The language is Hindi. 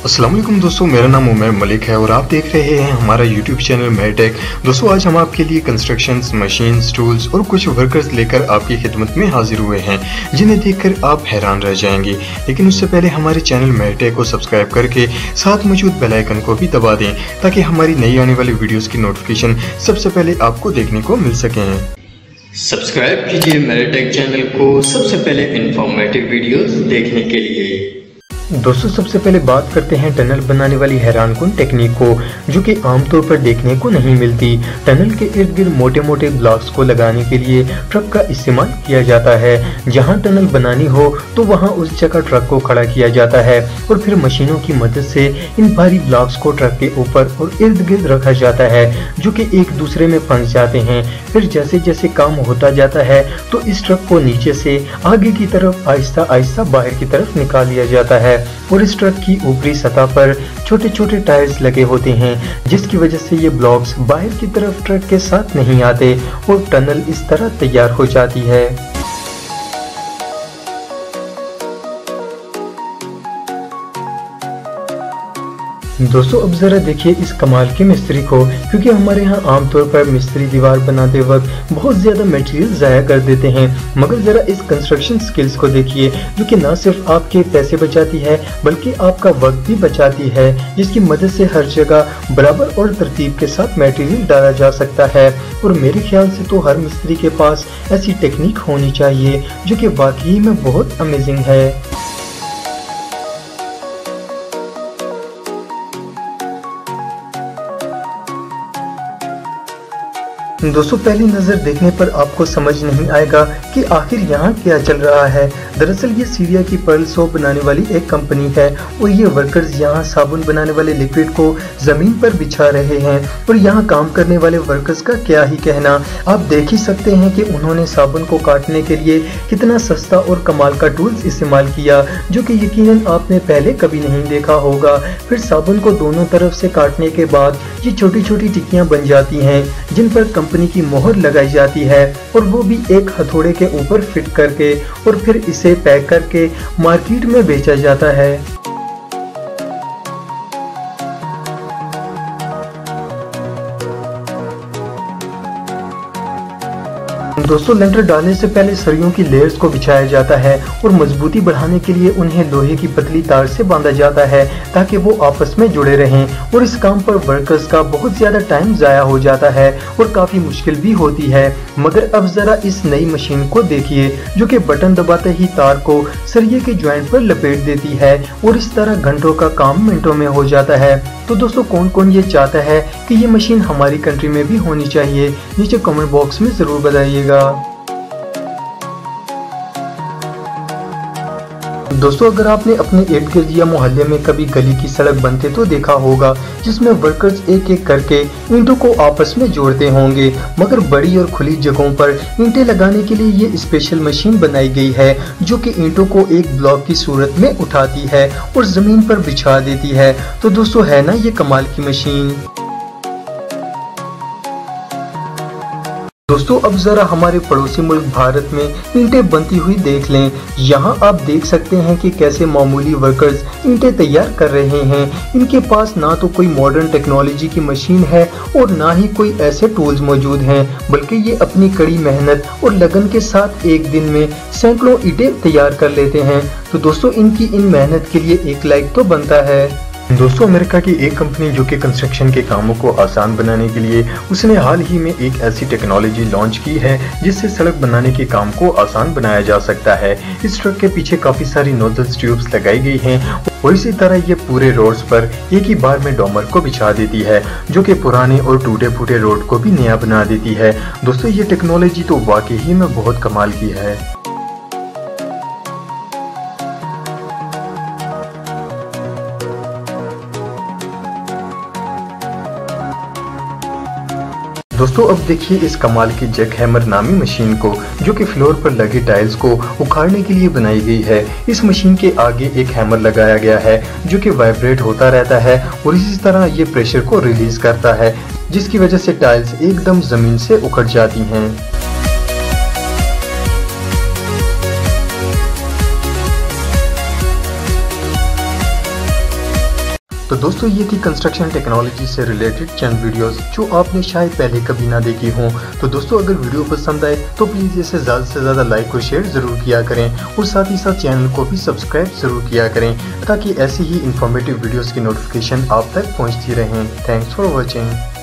अस्सलाम वालेकुम दोस्तों, मेरा नाम उमर मलिक है और आप देख रहे हैं हमारा यूट्यूब चैनल मेहटेक। दोस्तों आज हम आपके लिए कंस्ट्रक्शंस, मशीन्स, टूल्स और कुछ वर्कर्स लेकर आपकी खिदमत में हाजिर हुए हैं जिन्हें देखकर आप हैरान रह जाएंगे। लेकिन उससे पहले हमारे चैनल मेहटेक को सब्सक्राइब करके साथ मौजूद बेल आइकन को भी दबा दें ताकि हमारी नई आने वाली वीडियोज़ की नोटिफिकेशन सबसे पहले आपको देखने को मिल सकें। सब्सक्राइब कीजिए मेहटेक चैनल को सबसे पहले इंफॉर्मेटिव वीडियोस देखने के लिए। दोस्तों सबसे पहले बात करते हैं टनल बनाने वाली हैरानकुन टेक्निक को, जो कि आमतौर पर देखने को नहीं मिलती। टनल के इर्द गिर्द मोटे मोटे ब्लॉक्स को लगाने के लिए ट्रक का इस्तेमाल किया जाता है। जहां टनल बनानी हो तो वहां उस जगह ट्रक को खड़ा किया जाता है और फिर मशीनों की मदद से इन भारी ब्लॉक्स को ट्रक के ऊपर और इर्द गिर्द रखा जाता है, जो कि एक दूसरे में फंस जाते हैं। फिर जैसे जैसे काम होता जाता है तो इस ट्रक को नीचे से आगे की तरफ आहिस्ता आहिस्ता बाहर की तरफ निकाल लिया जाता है और इस ट्रक की ऊपरी सतह पर छोटे छोटे टायर्स लगे होते हैं, जिसकी वजह से ये ब्लॉक्स बाहर की तरफ ट्रक के साथ नहीं आते और टनल इस तरह तैयार हो जाती है। दोस्तों अब जरा देखिए इस कमाल के मिस्त्री को, क्योंकि हमारे यहाँ आमतौर पर मिस्त्री दीवार बनाते वक्त बहुत ज्यादा मटेरियल जाया कर देते हैं, मगर जरा इस कंस्ट्रक्शन स्किल्स को देखिए जो कि ना सिर्फ आपके पैसे बचाती है बल्कि आपका वक्त भी बचाती है, जिसकी मदद से हर जगह बराबर और तरतीब के साथ मटेरियल डाला जा सकता है। और मेरे ख्याल से तो हर मिस्त्री के पास ऐसी टेक्निक होनी चाहिए जो कि वाकई में बहुत अमेजिंग है। दोस्तों पहली नज़र देखने पर आपको समझ नहीं आएगा कि आखिर यहाँ क्या चल रहा है। दरअसल ये सीरिया की पर्ल सोप बनाने वाली एक कंपनी है और ये वर्कर्स यहाँ साबुन बनाने वाले लिक्विड को ज़मीन पर बिछा रहे हैं। और यहाँ काम करने वाले वर्कर्स का क्या ही कहना, आप देख ही सकते हैं कि उन्होंने साबुन को काटने के लिए कितना सस्ता और कमाल का टूल्स इस्तेमाल किया, जो कि यकीनन आपने पहले कभी नहीं देखा होगा। फिर साबुन को दोनों तरफ से काटने के बाद ये छोटी छोटी टिक्कियाँ बन जाती हैं जिन पर कंपनी की मोहर लगाई जाती है, और वो भी एक हथौड़े के ऊपर फिट करके, और फिर इसे पैक करके मार्केट में बेचा जाता है। दोस्तों लेंटर डालने से पहले सरियों की लेयर्स को बिछाया जाता है और मजबूती बढ़ाने के लिए उन्हें लोहे की पतली तार से बांधा जाता है ताकि वो आपस में जुड़े रहें। और इस काम पर वर्कर्स का बहुत ज्यादा टाइम जाया हो जाता है और काफी मुश्किल भी होती है। मगर अब जरा इस नई मशीन को देखिए जो कि बटन दबाते ही तार को सरिये के ज्वाइंट पर लपेट देती है और इस तरह घंटों का काम मिनटों में हो जाता है। तो दोस्तों कौन कौन ये चाहता है कि ये मशीन हमारी कंट्री में भी होनी चाहिए, नीचे कमेंट बॉक्स में जरूर बताइएगा। दोस्तों अगर आपने अपने इर्द गिर्द या मोहल्ले में कभी गली की सड़क बनते तो देखा होगा जिसमें वर्कर्स एक एक करके ईंटों को आपस में जोड़ते होंगे, मगर बड़ी और खुली जगहों पर ईंटें लगाने के लिए ये स्पेशल मशीन बनाई गई है जो कि ईंटों को एक ब्लॉक की सूरत में उठाती है और जमीन पर बिछा देती है। तो दोस्तों है ना ये कमाल की मशीन। दोस्तों अब जरा हमारे पड़ोसी मुल्क भारत में ईंटें बनती हुई देख लें। यहाँ आप देख सकते हैं कि कैसे मामूली वर्कर्स ईंटें तैयार कर रहे हैं। इनके पास ना तो कोई मॉडर्न टेक्नोलॉजी की मशीन है और ना ही कोई ऐसे टूल्स मौजूद हैं, बल्कि ये अपनी कड़ी मेहनत और लगन के साथ एक दिन में सैकड़ों ईंटें तैयार कर लेते हैं। तो दोस्तों इनकी इन मेहनत के लिए एक लाइक तो बनता है। दोस्तों अमेरिका की एक कंपनी जो कि कंस्ट्रक्शन के कामों को आसान बनाने के लिए उसने हाल ही में एक ऐसी टेक्नोलॉजी लॉन्च की है जिससे सड़क बनाने के काम को आसान बनाया जा सकता है। इस ट्रक के पीछे काफी सारी नोजल्स ट्यूब्स लगाई गई हैं और इसी तरह ये पूरे रोड्स पर एक ही बार में डोमर को बिछा देती है जो कि पुराने और टूटे फूटे रोड को भी नया बना देती है। दोस्तों ये टेक्नोलॉजी तो वाकई में बहुत कमाल की है। दोस्तों अब देखिए इस कमाल की जैक हैमर नामी मशीन को, जो कि फ्लोर पर लगे टाइल्स को उखाड़ने के लिए बनाई गई है। इस मशीन के आगे एक हैमर लगाया गया है जो कि वाइब्रेट होता रहता है और इसी तरह ये प्रेशर को रिलीज करता है, जिसकी वजह से टाइल्स एकदम जमीन से उखड़ जाती हैं। तो दोस्तों ये थी कंस्ट्रक्शन टेक्नोलॉजी से रिलेटेड चंद वीडियोस जो आपने शायद पहले कभी ना देखी हो। तो दोस्तों अगर वीडियो पसंद आए तो प्लीज़ इसे ज़्यादा से ज़्यादा लाइक और शेयर ज़रूर किया करें और साथ ही साथ चैनल को भी सब्सक्राइब ज़रूर किया करें ताकि ऐसी ही इंफॉर्मेटिव वीडियोस की नोटिफिकेशन आप तक पहुंचती रहें। Thanks for watching.